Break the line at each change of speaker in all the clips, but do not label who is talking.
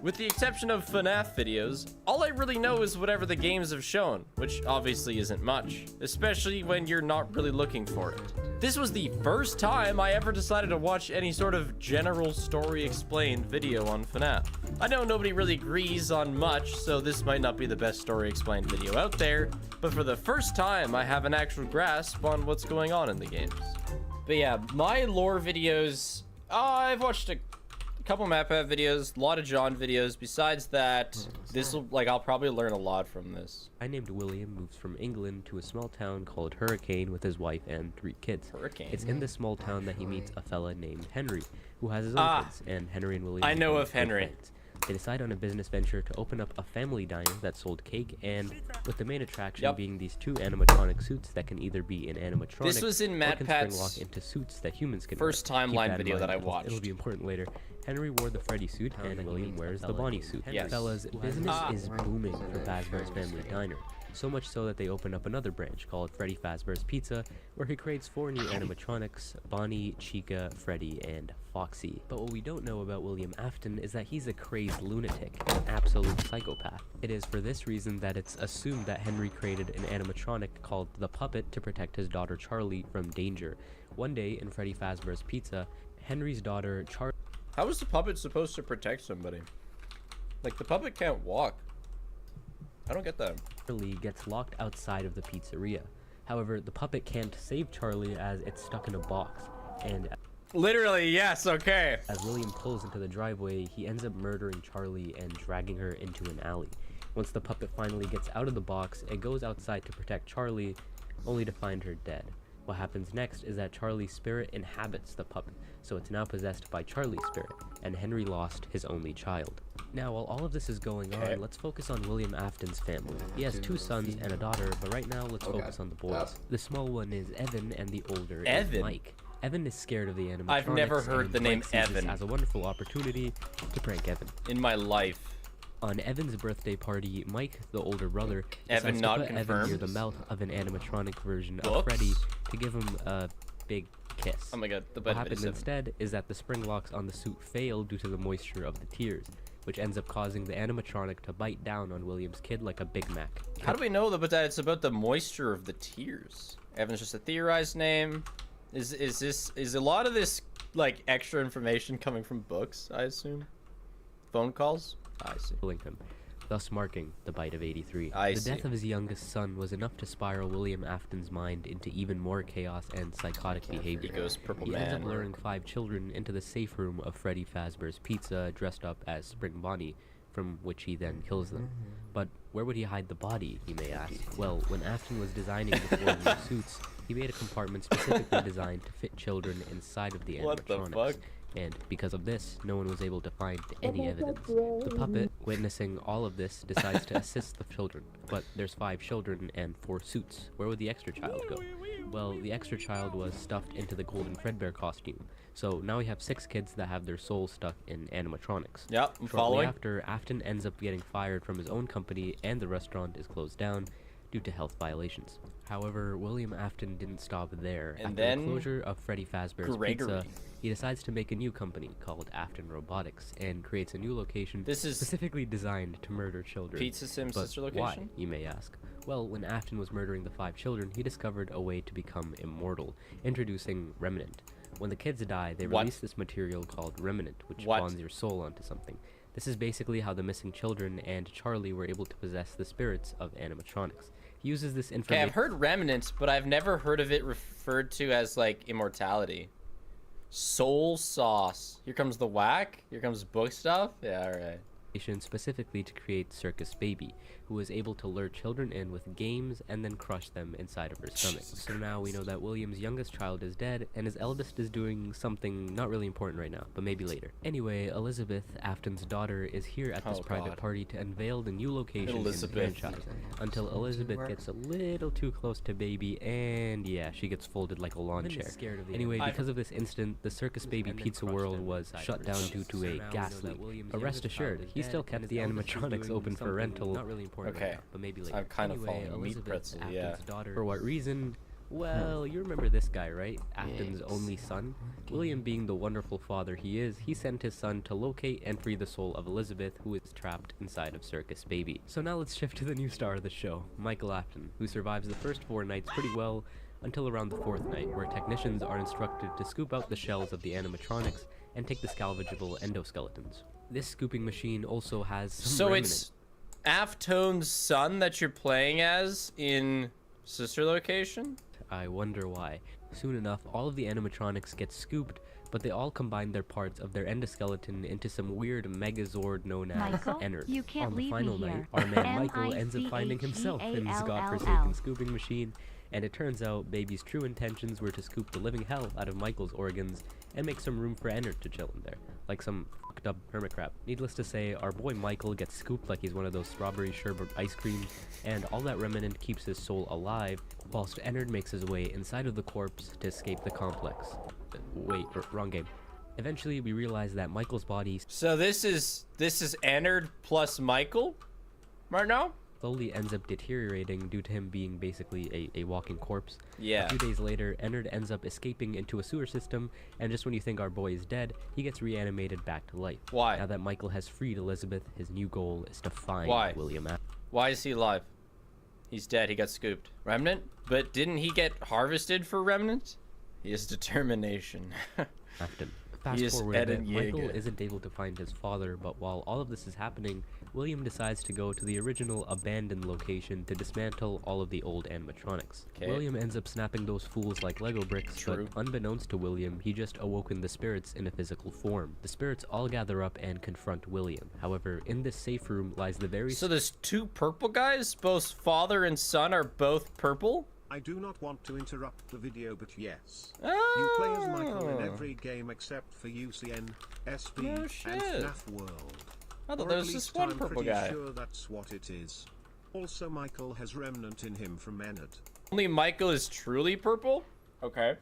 With the exception of FNAF videos, all I really know is whatever the games have shown, which obviously isn't much, especially when you're not really looking for it. This was the first time I ever decided to watch any sort of general story explained video on FNAF. I know nobody really agrees on much, so this might not be the best story explained video out there, but for the first time I have an actual grasp on what's going on in the games. But yeah, my lore videos, I've watched a couple MapPad videos, a lot of John videos. Besides that, I'll probably learn a lot from this.
I named William moves from England to a small town called Hurricane with his wife and 3 kids.
Hurricane.
It's in this small town that he meets a fella named Henry, who has his own kids, and Henry and William.
I know
become
of Henry.
good friends. They decide on a business venture to open up a family diner that sold cake, and with the main attraction being these 2 animatronic suits that can either be in animatronic
This was in Matt
or can
Pat's
spring lock into suits that humans can
first
wear.
timeline
Keep
video
in
that I
mind,
watched.
It'll be important later. Henry wore the Freddy suit, and William wears the Bonnie suit.
Yes.
Fellas, business is booming for Fazbear's Family Diner. So much so that they open up another branch called Freddy Fazbear's Pizza, where he creates 4 new animatronics: Bonnie, Chica, Freddy, and Foxy. But what we don't know about William Afton is that he's a crazed lunatic, an absolute psychopath. It is for this reason that it's assumed that Henry created an animatronic called the Puppet to protect his daughter Charlie from danger. One day in Freddy Fazbear's Pizza, Henry's daughter Charlie...
How is the puppet supposed to protect somebody? Like, the puppet can't walk. I don't get that.
Charlie gets locked outside of the pizzeria. However, the puppet can't save Charlie as it's stuck in a box. And
Literally, yes, okay.
as William pulls into the driveway, he ends up murdering Charlie and dragging her into an alley. Once the puppet finally gets out of the box, it goes outside to protect Charlie, only to find her dead. What happens next is that Charlie's spirit inhabits the puppet, so it's now possessed by Charlie's spirit, and Henry lost his only child. Now, while all of this is going on, let's focus on William Afton's family. He has 2 sons and a daughter, but right now let's focus on the boys. The small one is Evan, and the older is Mike. Evan is scared of the animatronics.
I've never heard the name Evan.
As a wonderful opportunity to prank Evan.
In my life.
On Evan's birthday party, Mike, the older brother,
Evan
decides
not
to put Evan
confirmed.
near the mouth of an animatronic version of
Books?
Freddy to give him a big kiss.
Oh my god, the
What
bed
happens instead is that the spring locks on the suit fail due to the moisture of the tears, which ends up causing the animatronic to bite down on William's kid like a Big Mac.
How do we know that it's about the moisture of the tears? Evan's just a theorized name. Is a lot of this like extra information coming from books, I assume? Phone calls? I see.
Killing him, thus marking the bite of 83.
I
The
see.
death of his youngest son was enough to spiral William Afton's mind into even more chaos and psychotic behavior.
He goes Purple
He ends
Man.
up luring 5 children into the safe room of Freddy Fazbear's Pizza, dressed up as Spring Bonnie, from which he then kills them. But where would he hide the body, you may ask? Well, when Afton was designing the 4 new suits, he made a compartment specifically designed to fit children inside of the
What the
animatronics.
fuck?
And because of this, no one was able to find any evidence. The puppet, witnessing all of this, decides to assist the children. But there's 5 children and 4 suits. Where would the extra child go? Well, the extra child was stuffed into the Golden Fredbear costume. So now we have 6 kids that have their souls stuck in animatronics.
Yep, I'm
Shortly
following.
after, Afton ends up getting fired from his own company, and the restaurant is closed down due to health violations. However, William Afton didn't stop there.
And
After
then
the closure of Freddy Fazbear's
Gregory.
Pizza, he decides to make a new company called Afton Robotics and creates a new location
This is
specifically designed to murder children.
Pizza Sim
But
sister
why,
location?
you may ask? Well, when Afton was murdering the 5 children, he discovered a way to become immortal, introducing Remnant. When the kids die, they
What?
release this material called Remnant, which
What?
bonds your soul onto something. This is basically how the missing children and Charlie were able to possess the spirits of animatronics. He uses this
Okay,
information.
I've heard remnants, but I've never heard of it referred to as like immortality. Soul sauce. Here comes the whack. Here comes book stuff. Yeah, alright.
Specifically to create Circus Baby, who was able to lure children in with games and then crush them inside of her stomach. So now we know that William's youngest child is dead, and his eldest is doing something not really important right now, but maybe later. Anyway, Elizabeth, Afton's daughter, is here at this
Oh,
private
God.
party to unveil the new location
Elizabeth.
in the franchise, until Elizabeth gets a little too close to Baby, and yeah, she gets folded like a lawn chair. Anyway, because of this incident, the Circus Baby Pizza World was shut down due to a gas leak. But rest assured, he still kept the animatronics open for rental. Not really important
Okay.
right now, but maybe later.
I'm kind of
Anyway,
following Meat
Elizabeth,
Pretzel,
Afton's
yeah.
daughter, for what reason? Well, you remember this guy, right? Afton's only son? William, being the wonderful father he is, he sent his son to locate and free the soul of Elizabeth, who is trapped inside of Circus Baby. So now let's shift to the new star of the show, Michael Afton, who survives the first 4 nights pretty well until around the 4th night, where technicians are instructed to scoop out the shells of the animatronics and take the salvageable endoskeletons. This scooping machine also has some
So
remnant.
it's Afton's son that you're playing as in Sister Location?
I wonder why. Soon enough, all of the animatronics get scooped, but they all combine their parts of their endoskeleton into some weird megazord known as
Michael,
Ennard.
you can't
On the
leave me
final night,
here.
our man Michael ends up finding himself in this godforsaken
MICHELL.
scooping machine, and it turns out Baby's true intentions were to scoop the living hell out of Michael's organs and make some room for Ennard to chill in there, like some fucked up hermit crab. Needless to say, our boy Michael gets scooped like he's one of those strawberry sherbet ice creams, and all that remnant keeps his soul alive, whilst Ennard makes his way inside of the corpse to escape the complex. Wait, wrong game. Eventually, we realize that Michael's body
So this is Ennard plus Michael right now?
slowly ends up deteriorating due to him being basically a walking corpse.
Yeah.
A few days later, Ennard ends up escaping into a sewer system, and just when you think our boy is dead, he gets reanimated back to life.
Why?
Now that Michael has freed Elizabeth, his new goal is to find
Why?
William Afton.
Why is he alive? He's dead. He got scooped. Remnant? But didn't he get harvested for Remnant? He has determination.
Fast
is
forward a bit,
Eren
Michael
Yeager.
isn't able to find his father, but while all of this is happening, William decides to go to the original abandoned location to dismantle all of the old animatronics.
Okay.
William ends up snapping those fools like Lego bricks,
True.
but unbeknownst to William, he just awoken the spirits in a physical form. The spirits all gather up and confront William. However, in this safe room lies the very
So there's 2 purple guys? Both father and son are both purple?
I do not want to interrupt the video, but yes.
Oh.
You play as Michael in every game except for UCN, SP,
No
and
shit.
FNAF World.
I thought
Or
there
at
was
least
just one
I'm
purple
pretty
guy.
sure that's what it is. Also, Michael has remnant in him from Ennard.
Only Michael is truly purple? Okay.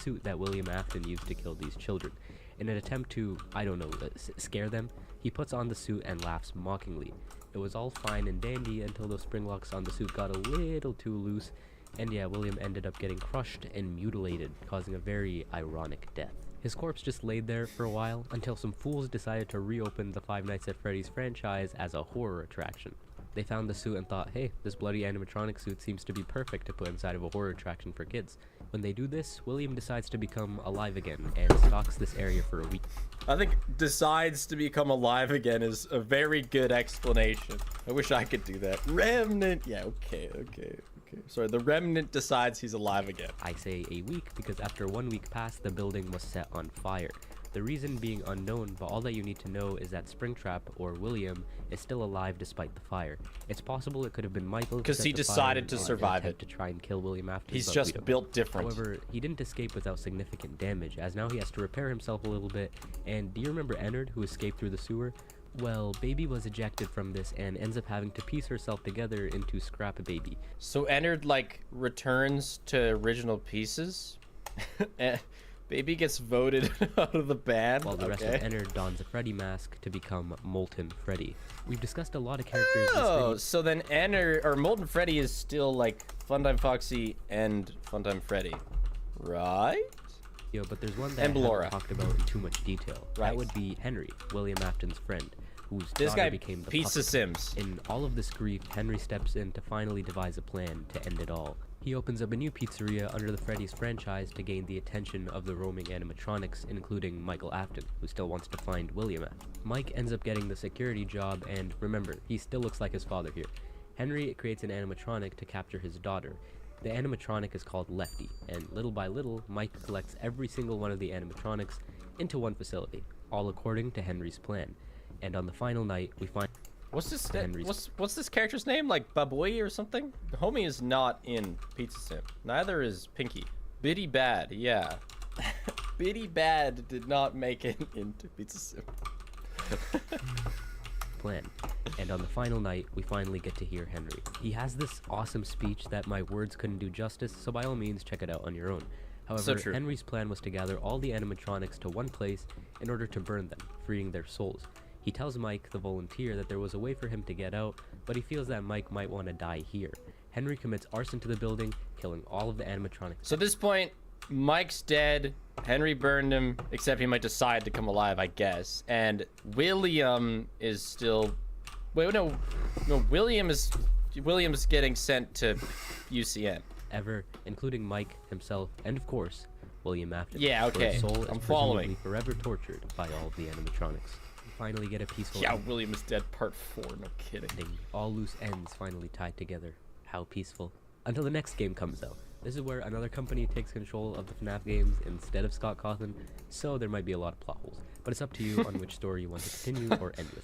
suit that William Afton used to kill these children. In an attempt to, I don't know, scare them, he puts on the suit and laughs mockingly. It was all fine and dandy until those spring locks on the suit got a little too loose, and yeah, William ended up getting crushed and mutilated, causing a very ironic death. His corpse just laid there for a while until some fools decided to reopen the Five Nights at Freddy's franchise as a horror attraction. They found the suit and thought, hey, this bloody animatronic suit seems to be perfect to put inside of a horror attraction for kids. When they do this, William decides to become alive again and stalks this area for a week.
I think decides to become alive again is a very good explanation. I wish I could do that. Remnant. Yeah, okay. Sorry, the Remnant decides he's alive again.
I say a week because after 1 week passed, the building was set on fire. The reason being unknown, but all that you need to know is that Springtrap, or William, is still alive despite the fire. It's possible it could have been Michael who
'Cause
set
he
the fire
decided to
in an
survive
attempt
it.
to try and kill William after.
He's
but we
just
don't know.
built different.
However, he didn't escape without significant damage, as now he has to repair himself a little bit. And do you remember Ennard, who escaped through the sewer? Well, Baby was ejected from this and ends up having to piece herself together into Scrap Baby.
So Ennard, like, returns to original pieces? Eh, Baby gets voted out of the band?
While the rest of
Okay.
Ennard dons a Freddy mask to become Molten Freddy. We've discussed a lot of characters in this
Oh,
video.
so then Ennard, or Molten Freddy is still, like, Funtime Foxy and Funtime Freddy. Right?
But there's one that
And
I haven't
Blora.
talked about in too much detail.
Right.
That would be Henry, William Afton's friend, whose
This
daughter
guy,
became the
piece of
puppet.
Sims.
In all of this grief, Henry steps in to finally devise a plan to end it all. He opens up a new pizzeria under the Freddy's franchise to gain the attention of the roaming animatronics, including Michael Afton, who still wants to find William Afton. Mike ends up getting the security job, and remember, he still looks like his father here. Henry creates an animatronic to capture his daughter. The animatronic is called Lefty, and little by little, Mike collects every single one of the animatronics into one facility, all according to Henry's plan. And on the final night, we find
What's this?
Henry's-
What's this character's name? Like Baboy or something? The homie is not in Pizza Sim. Neither is Pinky. Biddy Bad, yeah. Biddy Bad did not make it into Pizza Sim.
plan. And on the final night, we finally get to hear Henry. He has this awesome speech that my words couldn't do justice, so by all means, check it out on your own. However,
true.
Henry's plan was to gather all the animatronics to one place in order to burn them, freeing their souls. He tells Mike, the volunteer, that there was a way for him to get out, but he feels that Mike might want to die here. Henry commits arson to the building, killing all of the animatronics.
So at this point, Mike's dead. Henry burned him, except he might decide to come alive, I guess. And William is still... Wait, no. No, William's getting sent to UCN.
Ever, including Mike himself, and of course, William Afton.
Yeah,
where his
okay.
soul
I'm
is
following.
presumably forever tortured by all of the animatronics. We finally get a peaceful
Yeah,
ending.
William is dead, part 4, no kidding.
All loose ends finally tied together. How peaceful. Until the next game comes out. This is where another company takes control of the FNAF games instead of Scott Cawthon, so there might be a lot of plot holes. But it's up to you on which story you want to continue or end with.